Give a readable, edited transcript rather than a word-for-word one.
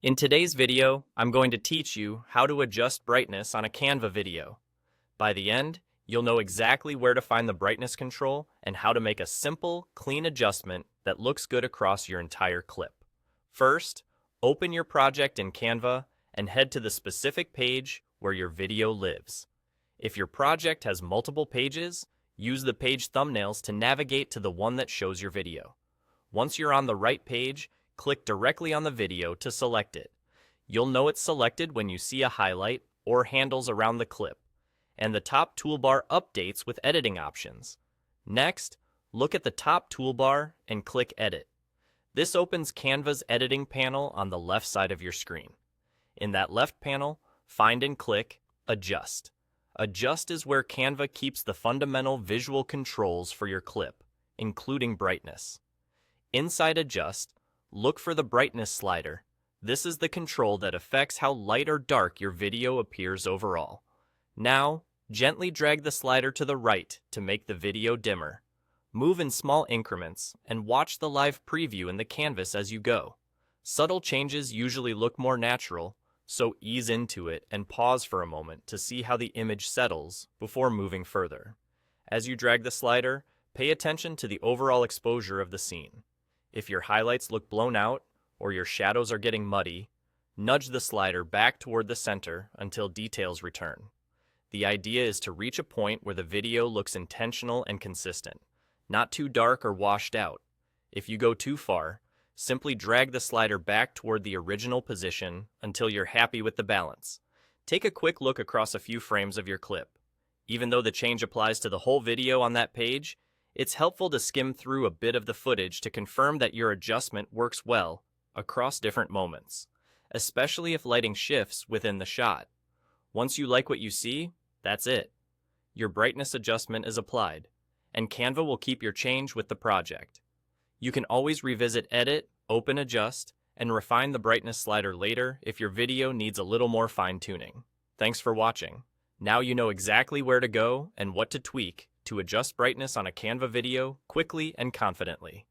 In today's video, I'm going to teach you how to adjust brightness on a Canva video. By the end, you'll know exactly where to find the brightness control and how to make a simple, clean adjustment that looks good across your entire clip. First, open your project in Canva and head to the specific page where your video lives. If your project has multiple pages, use the page thumbnails to navigate to the one that shows your video. Once you're on the right page, click directly on the video to select it. You'll know it's selected when you see a highlight or handles around the clip, and the top toolbar updates with editing options. Next, look at the top toolbar and click Edit. This opens Canva's editing panel on the left side of your screen. In that left panel, find and click Adjust. Adjust is where Canva keeps the fundamental visual controls for your clip, including brightness. Inside Adjust, look for the brightness slider. This is the control that affects how light or dark your video appears overall. Now, gently drag the slider to the right to make the video dimmer. Move in small increments and watch the live preview in the canvas as you go. Subtle changes usually look more natural, so ease into it and pause for a moment to see how the image settles before moving further. As you drag the slider, pay attention to the overall exposure of the scene. If your highlights look blown out or your shadows are getting muddy, nudge the slider back toward the center until details return. The idea is to reach a point where the video looks intentional and consistent, not too dark or washed out. If you go too far, simply drag the slider back toward the original position until you're happy with the balance. Take a quick look across a few frames of your clip. Even though the change applies to the whole video on that page, it's helpful to skim through a bit of the footage to confirm that your adjustment works well across different moments, especially if lighting shifts within the shot. Once you like what you see, that's it. Your brightness adjustment is applied, and Canva will keep your change with the project. You can always revisit Edit, Open Adjust, and refine the brightness slider later if your video needs a little more fine-tuning. Thanks for watching. Now you know exactly where to go and what to tweak to adjust brightness on a Canva video quickly and confidently.